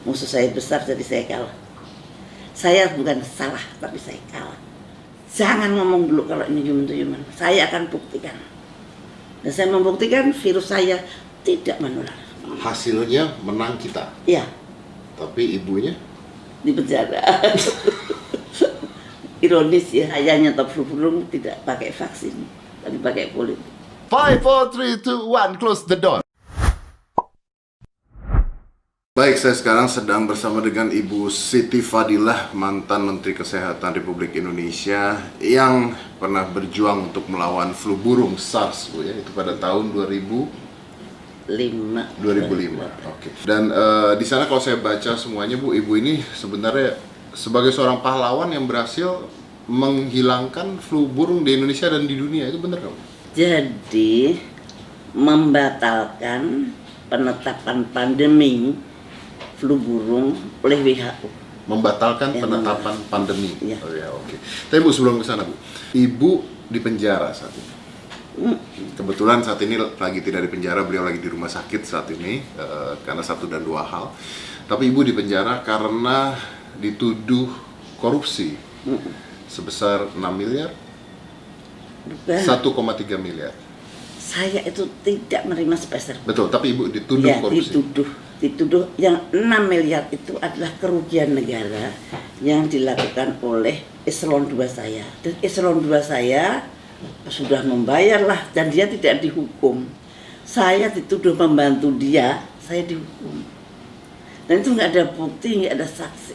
Musuh saya besar jadi saya kalah. Saya bukan salah tapi saya kalah. Jangan ngomong dulu kalau ini human to human. Saya akan buktikan. Dan saya membuktikan virus saya tidak menular. Hasilnya menang kita. Iya. Tapi ibunya Di penjara. Ironis ya, saya nyetop flu burung tidak pakai vaksin, tapi pakai politik. 5, 4, 3, 2, 1, close the door. Baik, saya sekarang sedang bersama dengan Ibu Siti Fadilah, mantan Menteri Kesehatan Republik Indonesia yang pernah berjuang untuk melawan flu burung SARS, Bu, ya, itu pada tahun 2005. Oke. Dan di sana kalau saya baca semuanya, Bu, Ibu ini sebenarnya sebagai seorang pahlawan yang berhasil menghilangkan flu burung di Indonesia dan di dunia, itu benar nggak, Bu? Jadi membatalkan penetapan pandemi flu burung oleh WHO. Membatalkan Ya, penetapan pandemi. Ya. Oh ya, oke. Tapi Bu, sebelum ke sana, Bu, Ibu di penjara saat ini. Kebetulan saat ini lagi tidak di penjara, beliau lagi di rumah sakit saat ini karena satu dan dua hal. Tapi Ibu di penjara karena dituduh korupsi sebesar 6 miliar, 1,3 miliar. Saya itu tidak menerima sepeser. Betul, tapi Ibu dituduh Ya, korupsi. dituduh yang 6 miliar itu adalah kerugian negara yang dilakukan oleh eselon 2 saya. Dan eselon 2 saya sudah membayar lah dan dia tidak dihukum. Saya dituduh membantu dia, saya dihukum. Dan itu nggak ada bukti, nggak ada saksi.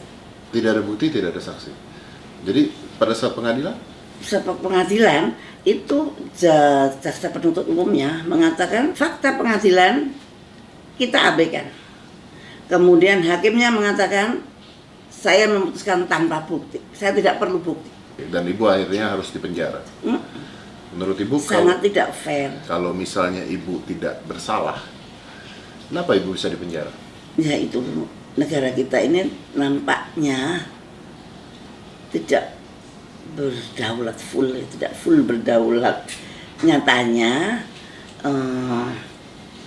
Tidak ada bukti, tidak ada saksi. Jadi pada saat pengadilan? Saat pengadilan itu jaksa penuntut umumnya mengatakan fakta pengadilan kita abaikan. Kemudian hakimnya mengatakan saya memutuskan tanpa bukti, saya tidak perlu bukti. Dan Ibu akhirnya harus dipenjara. Menurut Ibu Sangat tidak fair. kalau misalnya Ibu tidak bersalah, kenapa Ibu bisa dipenjara? Ya itu negara kita ini nampaknya tidak berdaulat full, tidak full berdaulat. Nyatanya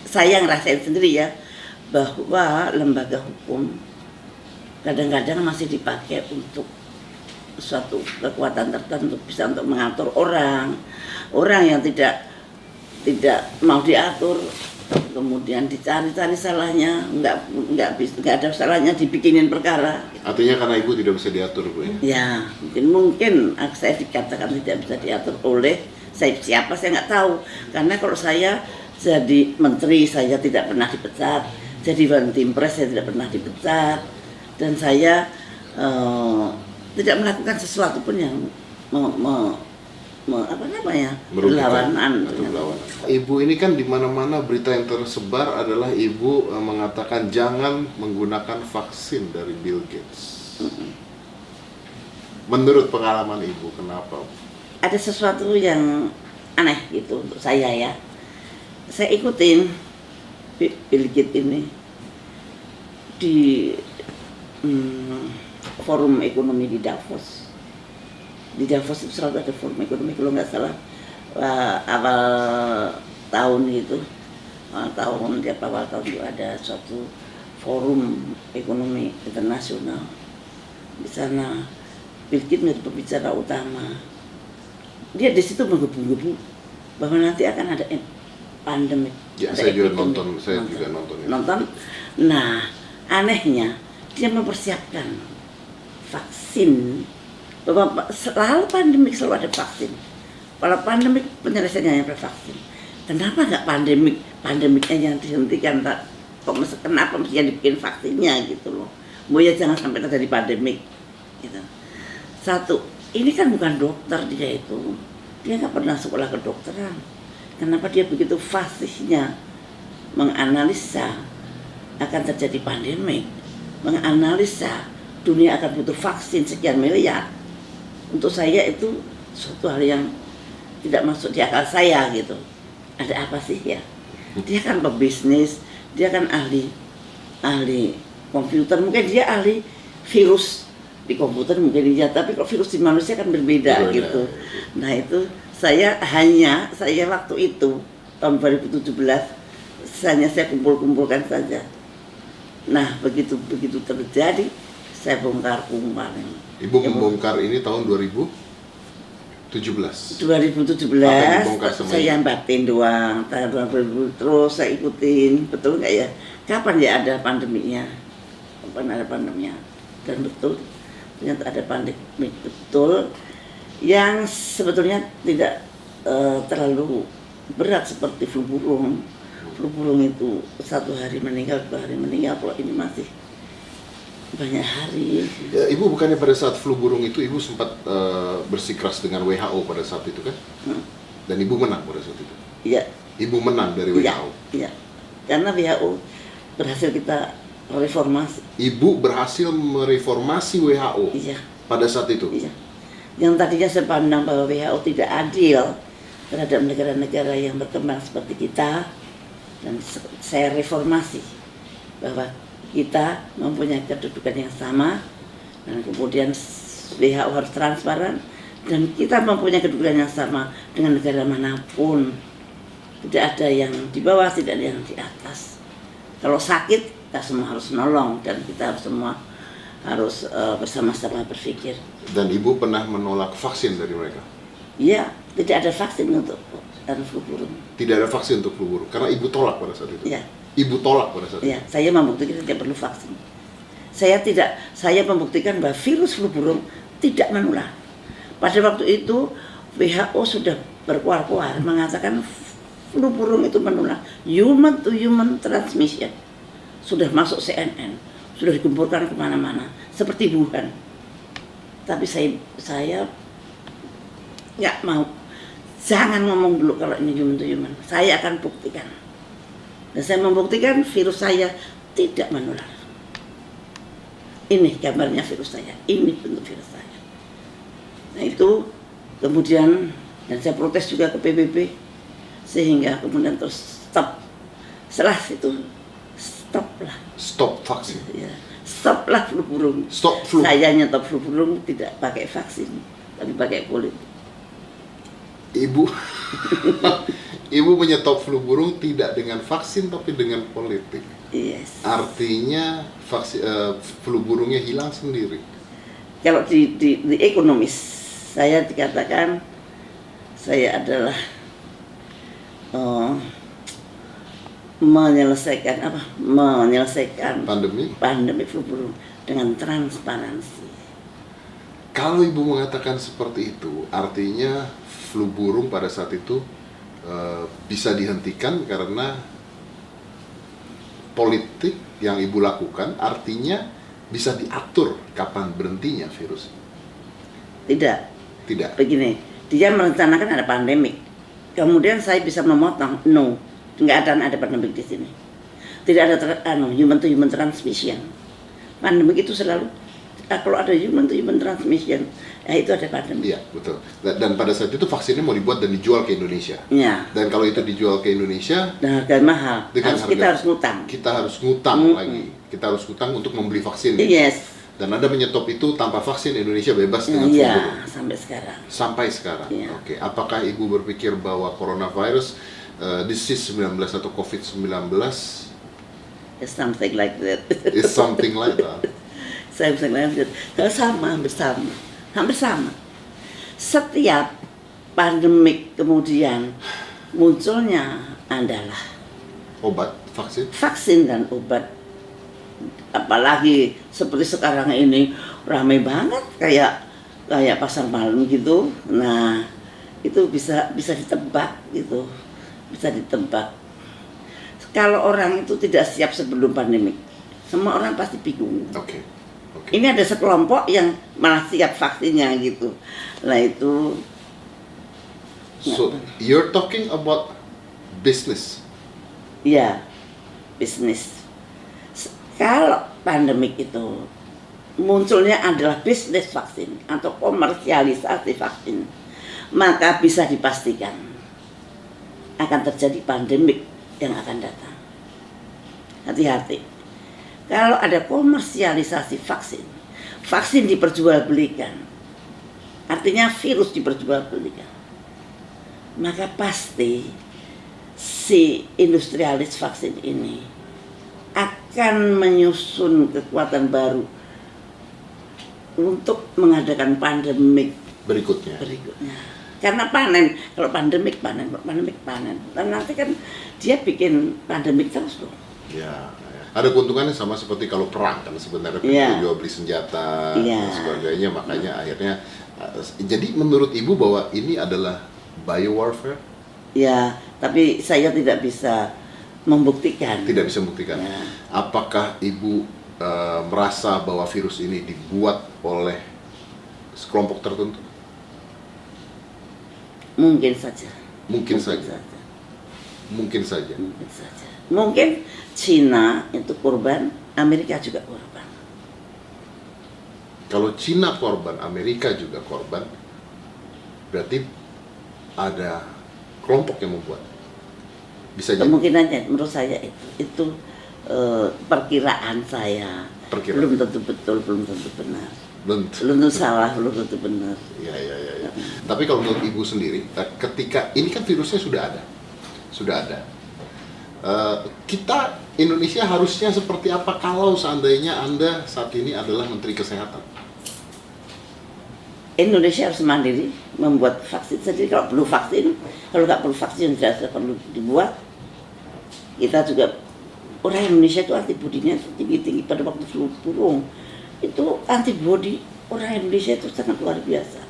saya ngerasain sendiri ya bahwa lembaga hukum kadang-kadang masih dipakai untuk suatu kekuatan tertentu, bisa untuk mengatur orang yang tidak mau diatur, kemudian dicari-cari salahnya, nggak ada salahnya dibikinin perkara. Artinya karena Ibu tidak bisa diatur, Bu, ya? Ya, mungkin saya dikatakan tidak bisa diatur oleh siapa saya nggak tahu. Karena kalau saya jadi menteri saya tidak pernah dipecat, jadi Wantimpres saya tidak pernah dipecat, dan saya tidak melakukan sesuatu pun yang berlawanan. Ibu ini kan di mana-mana berita yang tersebar adalah Ibu mengatakan jangan menggunakan vaksin dari Bill Gates. Menurut pengalaman Ibu, kenapa? Ada sesuatu yang aneh gitu untuk saya ya. Saya ikutin Bill Gates ini di forum ekonomi di Davos. Di Davos itu selalu ada forum ekonomi, kalau nggak salah awal tahun itu, awal tahun itu ada suatu forum ekonomi internasional. Di sana Bill Gates menjadi pembicara utama. Dia di situ menggebu-gebu bahwa nanti akan ada pandemi. Ya, saya juga nonton. Nonton. Nah, anehnya dia mempersiapkan vaksin, bahwa selalu pandemik selalu ada vaksin. Kalau pandemik penyelesaiannya pada vaksin. Kenapa nggak pandemiknya yang dihentikan? Kenapa mesti dibikin vaksinnya gitu loh? Mau ya jangan sampai terjadi pandemik. Gitu. Satu, ini kan bukan dokter dia itu. Dia nggak pernah sekolah kedokteran. Kenapa dia begitu fasihnya menganalisa akan terjadi pandemik, menganalisa dunia akan butuh vaksin sekian miliar. Untuk saya itu suatu hal yang tidak masuk di akal saya gitu. Ada apa sih ya? Dia kan pebisnis, dia kan ahli komputer, mungkin dia ahli virus di komputer mungkin dia, tapi kok virus di manusia kan berbeda gitu. Nah itu saya waktu itu tahun 2017 hanya saya kumpulkan saja Nah, begitu terjadi, saya bongkar kemarin. Ibu membongkar ini tahun 2017. 2017 dibongkar sama saya ibu? batin doang, tahun 2000 terus saya ikutin, betul nggak ya? Kapan ya ada pandeminya? Kapan ada pandeminya? Dan betul, ternyata ada pandemi betul, yang sebetulnya tidak terlalu berat seperti flu burung. Flu burung itu 1 hari meninggal, 2 hari meninggal. Kalau ini masih banyak hari. Ya, Ibu bukannya pada saat flu burung itu Ibu sempat bersikeras dengan WHO pada saat itu kan? Dan Ibu menang pada saat itu? Iya. Ibu menang dari WHO? Iya. Karena WHO berhasil kita reformasi. Ibu berhasil mereformasi WHO Iya. pada saat itu? Iya. Yang tadinya saya pandang bahwa WHO tidak adil terhadap negara-negara yang berkembang seperti kita, dan saya reformasi bahwa kita mempunyai kedudukan yang sama, dan kemudian WHO harus transparan, dan kita mempunyai kedudukan yang sama dengan negara manapun. Tidak ada yang di bawah, tidak ada yang di atas. Kalau sakit, kita semua harus menolong, dan kita semua harus bersama-sama berpikir. Dan Ibu pernah menolak vaksin dari mereka? Iya, tidak ada vaksin untuk flu burung. Tidak ada vaksin untuk flu burung, karena Ibu tolak pada saat itu? Iya. Ibu tolak pada saat Ya, itu? saya membuktikan tidak perlu vaksin. Saya membuktikan bahwa virus flu burung tidak menular. Pada waktu itu WHO sudah berkuar-kuar mengatakan flu burung itu menular, human to human transmission. Sudah masuk CNN, sudah digempurkan kemana-mana, seperti Wuhan. Tapi saya nggak mau. Jangan ngomong dulu kalau ini human to human. Saya akan buktikan. Dan saya membuktikan virus saya tidak menular. Ini gambarnya virus saya, ini bentuk virus saya. Nah itu kemudian, dan saya protes juga ke PBB, sehingga kemudian terus stop. Setelah itu stoplah. Stop vaksin? Ya, stoplah flu burung. Stop flu? Saya nyetop flu burung tidak pakai vaksin, tapi pakai politik. Ibu Ibu menyetop flu burung tidak dengan vaksin tapi dengan politik. Yes. Artinya flu burungnya hilang sendiri. Kalau di ekonomis saya dikatakan saya adalah menyelesaikan pandemi flu burung dengan transparansi. Kalau Ibu mengatakan seperti itu, artinya flu burung pada saat itu bisa dihentikan karena politik yang Ibu lakukan, artinya bisa diatur kapan berhentinya virus. Tidak. Begini, dia merencanakan ada pandemik, kemudian saya bisa memotong. No, nggak ada pandemik di sini. Tidak ada human to human transmission. Pandemik itu selalu kalau ada human to human transmission, itu ada pandemi. Iya, betul. Dan pada saat itu vaksinnya mau dibuat dan dijual ke Indonesia. Ya. Dan kalau itu dijual ke Indonesia dengan harga mahal, kita harus ngutang. Kita harus ngutang lagi. Kita harus ngutang untuk membeli vaksin. Yes. Dan Anda menyetop itu tanpa vaksin, Indonesia bebas dengan flu burung. Iya, sampai sekarang. Sampai sekarang. Ya. Oke. Apakah Ibu berpikir bahwa coronavirus, disease 19 atau COVID-19 It's something like that. is something like that? Saya bisa lanjut. Hampir sama. Setiap pandemik kemudian munculnya adalah Obat, vaksin dan obat. Apalagi seperti sekarang ini ramai banget kayak pasar malam gitu. Nah, itu bisa ditebak gitu. Bisa ditebak. Kalau orang itu tidak siap sebelum pandemik, semua orang pasti bingung. Oke. Ini ada sekelompok yang malah siap vaksinnya gitu. Nah itu. So you're talking about business. Ya, bisnis. Kalau pandemik itu munculnya adalah bisnis vaksin atau komersialisasi vaksin, maka bisa dipastikan akan terjadi pandemik yang akan datang. Hati-hati. Kalau ada komersialisasi vaksin diperjualbelikan, artinya virus diperjualbelikan, maka pasti si industrialis vaksin ini akan menyusun kekuatan baru untuk mengadakan pandemik Berikutnya. Karena panen, kalau pandemik panen. Dan nanti kan dia bikin pandemik terus loh. Ya, ada keuntungannya sama seperti kalau perang kan sebenarnya jual beli senjata dan sebagainya, makanya akhirnya jadi menurut Ibu bahwa ini adalah biowarfare? Ya, tapi saya tidak bisa membuktikan. Tidak bisa membuktikan. Ya. Apakah Ibu merasa bahwa virus ini dibuat oleh kelompok tertentu? Mungkin saja. Mungkin saja. Mungkin Cina itu korban, Amerika juga korban. Kalau Cina korban, Amerika juga korban, berarti ada kelompok yang membuat. Bisa jadi. Kemungkinannya menurut saya itu perkiraan saya. Belum tentu betul, belum tentu benar. Belum tentu salah, belum tentu benar. Ya. Tapi kalau menurut Ibu sendiri, ketika ini kan virusnya sudah ada. Kita Indonesia harusnya seperti apa kalau seandainya Anda saat ini adalah Menteri Kesehatan? Indonesia harus mandiri, membuat vaksin sendiri. Kalau nggak perlu vaksin tidak perlu dibuat. Kita juga, orang Indonesia itu antibodinya tinggi pada waktu flu burung. Itu antibodi orang Indonesia itu sangat luar biasa.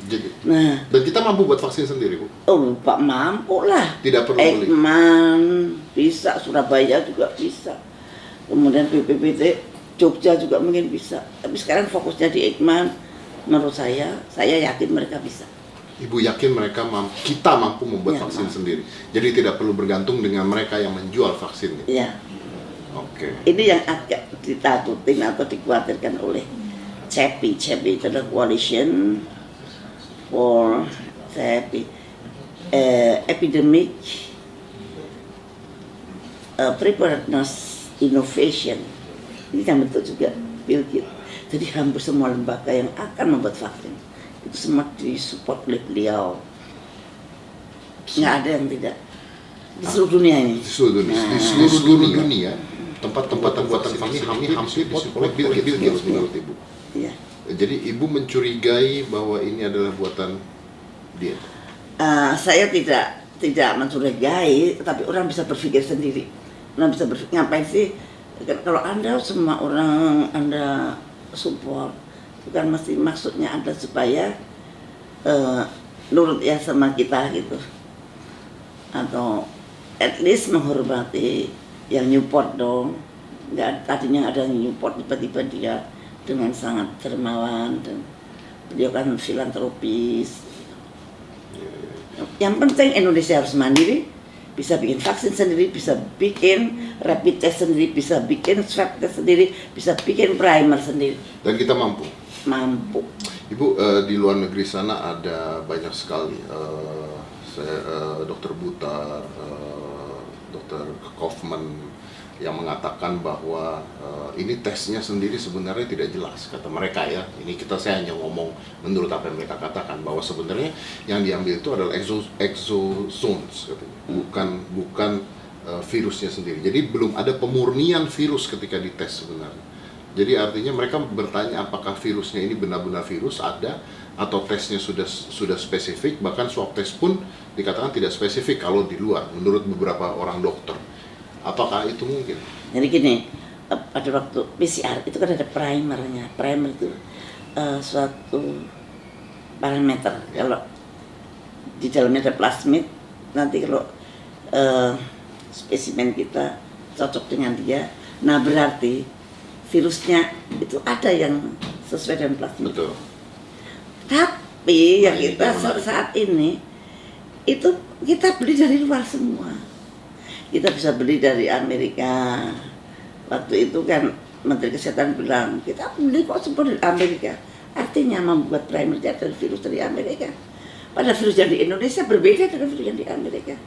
Jadi, dan kita mampu buat vaksin sendiri, Bu? Oh, Pak, mampu lah. Tidak perlu beli. Ekman bisa, Surabaya juga bisa. Kemudian BPPT Jogja juga mungkin bisa. Tapi sekarang fokusnya di Ekman. Menurut saya yakin mereka bisa. Ibu yakin kita mampu membuat vaksin sendiri. Jadi tidak perlu bergantung dengan mereka yang menjual vaksinnya. Iya. Oke. Ini yang agak ditakutin atau dikhawatirkan oleh CEPI. CEPI itu adalah Coalition for Epidemic Preparedness Innovation. Ini yang bentuk juga Bill Gates. Jadi hampir semua lembaga yang akan membuat vaksin itu semua disupport oleh beliau. Nggak ada yang tidak. Di seluruh dunia ini. Di seluruh dunia. Tempat-tempat pembuatan vaksin ini hampir oleh Bill Gates menurut Ibu. Iya. Jadi Ibu mencurigai bahwa ini adalah buatan dia? Saya tidak mencurigai, tapi orang bisa berpikir sendiri. Orang bisa berpikir, ngapain sih? Kalau Anda semua orang Anda support, bukan mesti maksudnya Anda supaya nurut ya sama kita gitu, atau at least menghormati yang Newport dong. Nggak, tadinya ada yang Newport, tiba-tiba dia dengan sangat dermawan dan beliau kan filantropis. Yang penting Indonesia harus mandiri, bisa bikin vaksin sendiri, bisa bikin rapid test sendiri, bisa bikin swab test sendiri, bisa bikin primer sendiri. Dan kita mampu? Mampu. Ibu, di luar negeri sana ada banyak sekali, Dokter Butar, Dokter Kaufman, yang mengatakan bahwa ini tesnya sendiri sebenarnya tidak jelas, kata mereka ya. Ini saya hanya ngomong menurut apa yang mereka katakan, bahwa sebenarnya yang diambil itu adalah exosomes katanya, bukan virusnya sendiri. Jadi belum ada pemurnian virus ketika dites sebenarnya. Jadi artinya mereka bertanya apakah virusnya ini benar-benar virus ada, atau tesnya sudah spesifik. Bahkan swab test pun dikatakan tidak spesifik kalau di luar, menurut beberapa orang dokter. Apakah itu mungkin? Jadi gini, pada waktu PCR itu kan ada primernya. Primer itu suatu parameter. Kalau di dalamnya ada plasmid, nanti kalau spesimen kita cocok dengan dia, nah berarti virusnya itu ada yang sesuai dengan plasmid. Betul. Tapi yang kita saat ini itu kita beli dari luar semua. Kita bisa beli dari Amerika. Waktu itu kan Menteri Kesehatan bilang, kita beli kok semua dari Amerika. Artinya membuat primer dari virus dari Amerika. Padahal virus yang di Indonesia berbeda dengan virus yang di Amerika.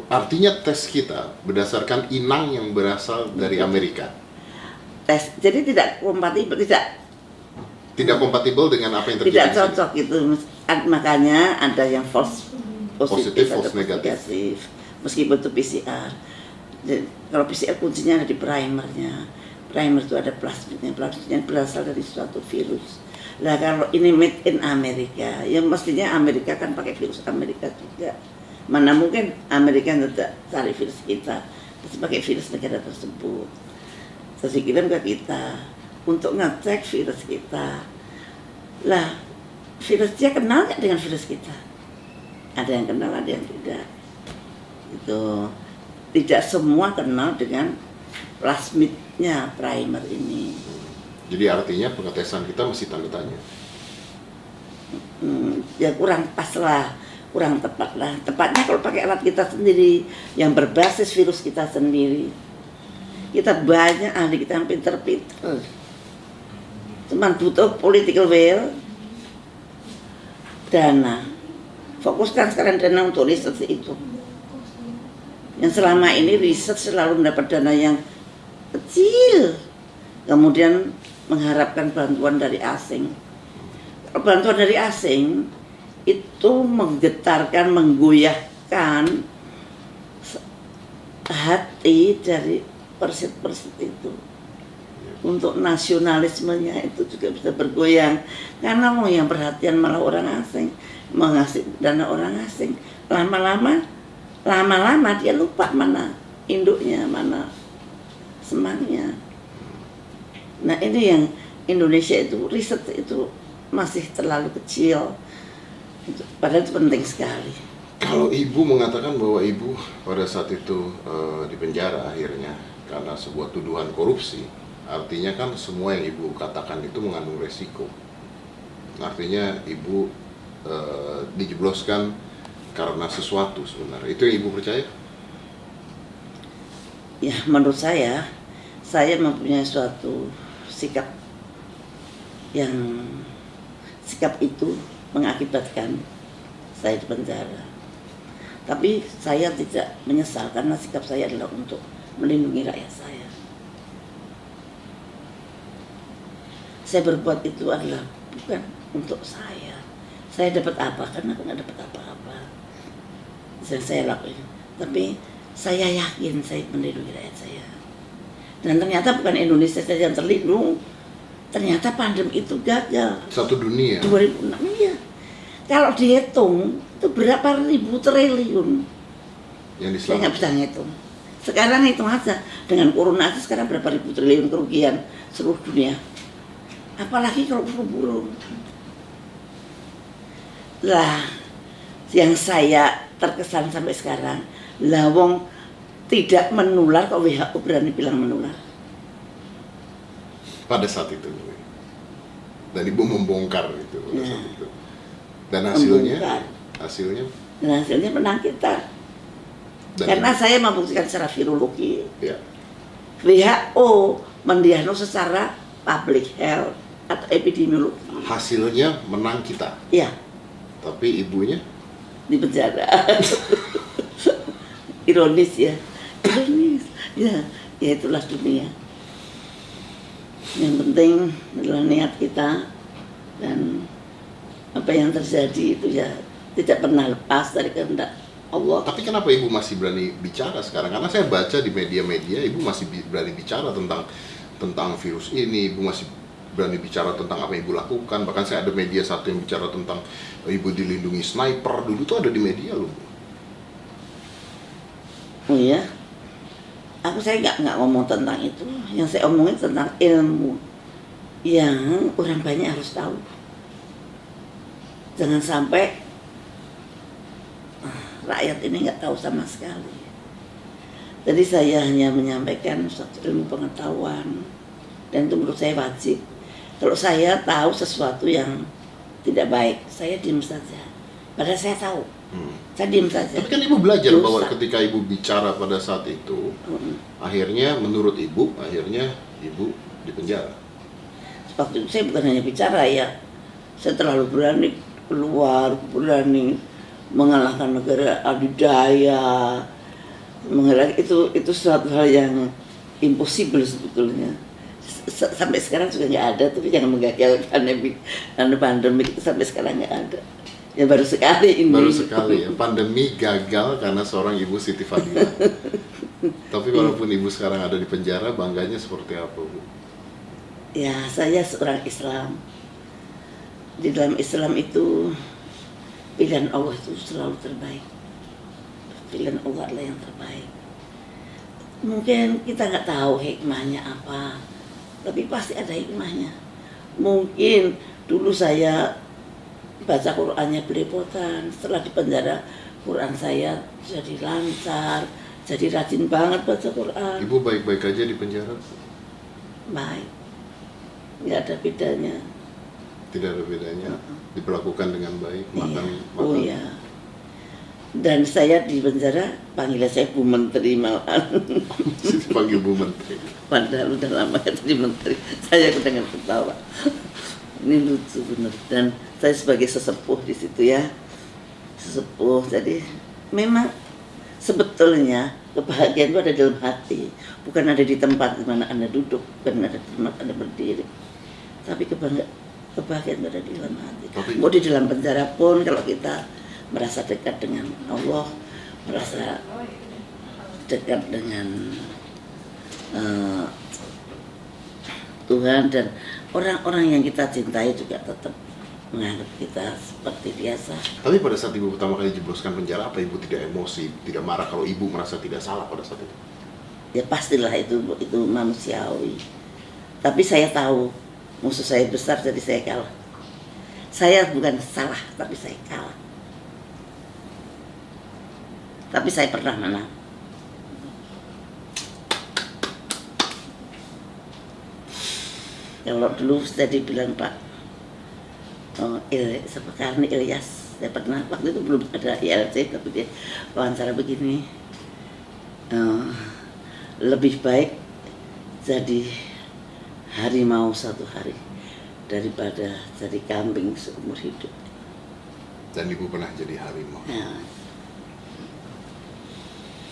Artinya tes kita berdasarkan inang yang berasal dari Amerika. Tes, jadi tidak kompatibel, tidak kompatibel dengan apa yang terjadi. Tidak cocok gitu. Makanya ada yang false positif, false negatif. meskipun itu PCR. Jadi, kalau PCR kuncinya ada di primernya. Primer itu ada plasmidnya, plasmidnya berasal dari suatu virus. Nah kalau ini made in Amerika, ya mestinya Amerika kan pakai virus Amerika juga. Mana mungkin Amerika tidak cari virus kita, terus pakai virus negara tersebut. Terus dikirim ke kita untuk ngecek virus kita. Lah, virus dia kenal nggak dengan virus kita? Ada yang kenal, ada yang tidak. Itu tidak semua kenal dengan plasmidnya primer ini. Jadi artinya pengetesan kita masih tanda tanya. Ya kurang pas lah, kurang tepat lah. Tepatnya kalau pakai alat kita sendiri yang berbasis virus kita sendiri. Kita banyak ahli kita yang pinter-pinter. Cuman butuh political will, dana. Fokuskan sekarang dana untuk riset itu. Yang selama ini riset selalu mendapat dana yang kecil, kemudian mengharapkan bantuan dari asing. Bantuan dari asing itu menggetarkan, menggoyahkan hati dari persit-persit itu. Untuk nasionalismenya itu juga bisa bergoyang, karena mau yang perhatian malah orang asing, mengasih dana orang asing. Lama-lama dia lupa mana induknya, mana semangnya. Nah ini yang Indonesia itu riset itu masih terlalu kecil, padahal itu penting sekali. Kalau ibu mengatakan bahwa ibu pada saat itu di penjara akhirnya karena sebuah tuduhan korupsi, artinya kan semua yang ibu katakan itu mengandung resiko. Artinya ibu dijebloskan karena sesuatu sebenarnya. Itu yang ibu percaya? Ya menurut saya mempunyai suatu sikap itu mengakibatkan saya di penjara. Tapi saya tidak menyesal karena sikap saya adalah untuk melindungi rakyat saya. Saya berbuat itu adalah bukan untuk saya. Saya dapat apa? Karena aku nggak dapat apa-apa. Saya lakuin. Tapi saya yakin saya melindungi rakyat saya. Dan ternyata bukan Indonesia saja yang terlindung. Ternyata pandemi itu gagal. Satu dunia. 2006 ya. Kalau dihitung itu berapa ribu triliun. Yang Saya nggak bisa ngitung. Sekarang hitung aja dengan corona aja sekarang berapa ribu triliun kerugian seluruh dunia. Apalagi kalau flu. Lah, yang saya terkesan sampai sekarang, lawong tidak menular kok WHO berani bilang menular. Pada saat itu, dan ibu membongkar itu pada saat itu. Dan hasilnya, hasilnya menang kita. Dan karena saya membuktikan secara virologi. Ya. WHO mendiagnosis secara public health atau epidemiologi. Hasilnya menang kita. Ya. Tapi ibunya di penjara. Ironis ya. Ironis. Ya itulah dunia. Yang penting adalah niat kita, dan apa yang terjadi itu ya tidak pernah lepas dari kehendak Allah. Tapi kenapa ibu masih berani bicara sekarang? Karena saya baca di media-media ibu masih berani bicara tentang virus ini, ibu masih berani bicara tentang apa yang ibu lakukan. Bahkan saya ada media satu yang bicara tentang ibu dilindungi sniper, dulu tuh ada di media loh. Oh iya, saya nggak ngomong tentang itu. Yang saya omongin tentang ilmu yang orang banyak harus tahu. Jangan sampai rakyat ini nggak tahu sama sekali. Jadi saya hanya menyampaikan suatu ilmu pengetahuan, dan itu menurut saya wajib. Kalau saya tahu sesuatu yang tidak baik, saya diam saja. Padahal saya tahu, saya diam saja. Tapi kan ibu belajar bahwa ketika ibu bicara pada saat itu, akhirnya menurut ibu, ibu dipenjara. Waktu itu saya bukan hanya bicara ya, saya terlalu berani keluar, berani mengalahkan negara adidaya, itu suatu hal yang impossible sebetulnya. Sampai sekarang juga nggak ada, tapi jangan menggagalkan pandemi itu sampai sekarang nggak ada. Ya baru sekali ini. Baru sekali ya, pandemi gagal karena seorang Ibu Siti Fadila. Tapi walaupun Ibu sekarang ada di penjara, bangganya seperti apa, Bu? Ya, saya seorang Islam. Di dalam Islam itu pilihan Allah itu selalu terbaik. Pilihan Allah adalah yang terbaik. Mungkin kita nggak tahu hikmahnya apa, tapi pasti ada hikmahnya. Mungkin dulu saya baca Qurannya belepotan, setelah di penjara Quran saya jadi lancar, jadi rajin banget baca Quran. Ibu baik-baik aja di penjara? Baik, nggak ada bedanya. Tidak ada bedanya, diperlakukan dengan baik, makan. Oh iya. Dan saya di penjara panggil saya Bu Menteri malahan. Panggil Bu Menteri. Padahal udah lama jadi menteri. Saya dengan ketawa. Ini lucu bener. Dan saya sebagai sesepuh di situ ya, sesepuh. Jadi memang sebetulnya kebahagiaan itu ada dalam hati, bukan ada di tempat di mana Anda duduk, bukan ada di tempat Anda berdiri. Tapi kebahagiaan itu ada di dalam hati. Mau di dalam penjara pun kalau kita merasa dekat dengan Allah, merasa dekat dengan Tuhan, dan orang-orang yang kita cintai juga tetap menganggap kita seperti biasa. Tapi pada saat Ibu pertama kali jebloskan penjara, apa Ibu tidak emosi, tidak marah kalau Ibu merasa tidak salah pada saat itu? Ya pastilah itu manusiawi. Tapi saya tahu musuh saya besar, jadi saya kalah. Saya bukan salah, tapi saya kalah. Tapi saya pernah menang. Kalau dulu saya dibilang Pak Karni Ilyas, saya pernah, waktu itu belum ada ILC, tapi dia wawancara begini, lebih baik jadi harimau satu hari daripada jadi kambing seumur hidup. Dan Ibu pernah jadi harimau. Ya.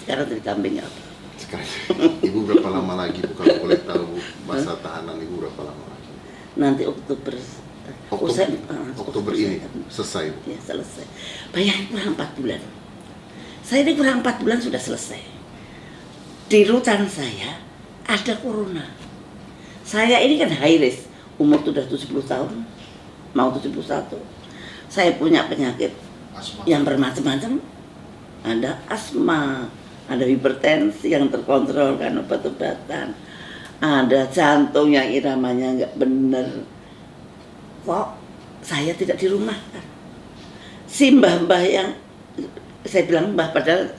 Sekarang jadi kambing apa? Sekarang Ibu berapa lama lagi, Bu, kalau boleh tahu masa tahanan Ibu berapa lama lagi? Nanti Oktober ini selesai, Bu? Ya selesai. Bayangin kurang 4 bulan. Saya ini kurang 4 bulan sudah selesai. Di rutan saya ada corona. Saya ini kan high risk, umur sudah 70 tahun, mau 71. Saya punya penyakit asma yang bermacam-macam. Ada asma, ada hipertensi yang terkontrol kan obat-obatan, ada jantung yang iramanya nggak bener. Kok saya tidak dirumahkan? Si mbah-mbah yang saya bilang mbah, padahal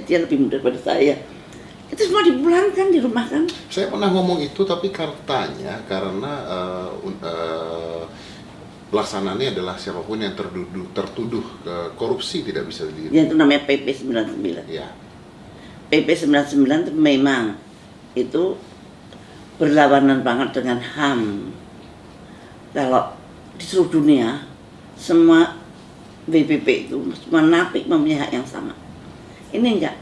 dia lebih muda daripada saya, itu semua dipulangkan, dirumahkan. Saya pernah ngomong itu, tapi katanya karena pelaksanaannya adalah siapapun yang tertuduh korupsi tidak bisa diri. Ya, itu namanya PP 99. Ya. PP 99 itu memang itu berlawanan banget dengan HAM. Kalau di seluruh dunia semua BPP itu semua napi mempunyai hak yang sama. Ini enggak,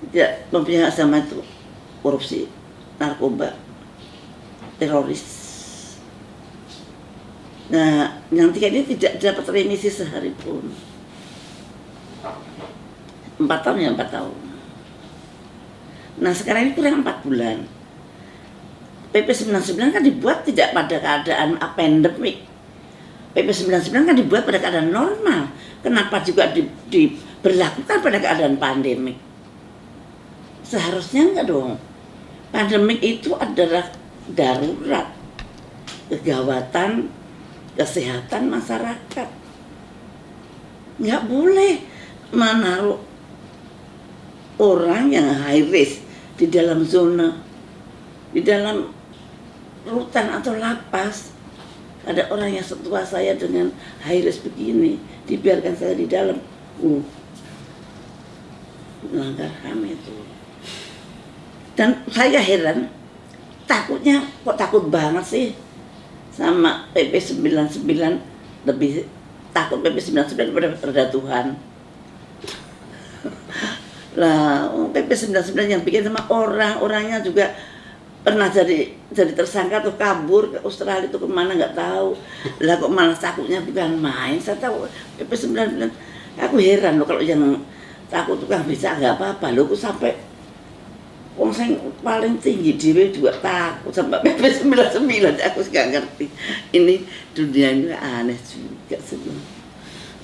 tidak mempunyai hak sama, itu korupsi, narkoba, teroris. Nah, yang tiga ini tidak dapat remisi sehari pun. 4 tahun ya 4 tahun. Nah sekarang ini kurang 4 bulan. PP 99 kan dibuat tidak pada keadaan pandemik. PP 99 kan dibuat pada keadaan normal. Kenapa juga diberlakukan pada keadaan pandemik? Seharusnya enggak dong. Pandemik itu adalah darurat, kegawatan kesehatan masyarakat. Nggak boleh menaruh orang yang high risk di dalam zona, di dalam rutan atau lapas. Ada orang yang setua saya dengan high risk begini, dibiarkan saya di dalam. Melanggar HAM itu. Dan saya heran, takutnya kok takut banget sih sama PP 99, lebih takut PP 99 daripada Tuhan. Lah, PP 99 yang bikin sama orang-orangnya juga pernah jadi tersangka tuh kabur ke Australia tuh kemana nggak tahu. Lah kok malah takutnya bukan main. Saya tahu PP 99. Aku heran loh kalau yang takut tukang becak nggak apa-apa. Loh kok sampai wong sing paling tinggi dhewe juga takut sampai PP 99. Aku nggak ngerti. Ini dunia ini aneh juga semua.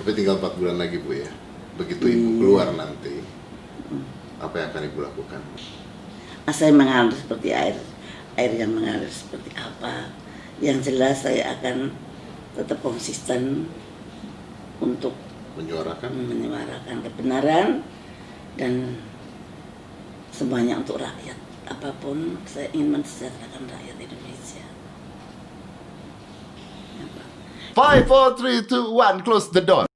Tapi tinggal 4 bulan lagi Bu ya. Begitu Ibu keluar nanti, apa yang akan Ibu lakukan? Saya mengalir seperti air yang mengalir seperti apa. Yang jelas saya akan tetap konsisten untuk menyuarakan kebenaran dan semuanya untuk rakyat. Apapun saya ingin mensejahterakan rakyat Indonesia. 5, 4, 3, 2, 1, close the door.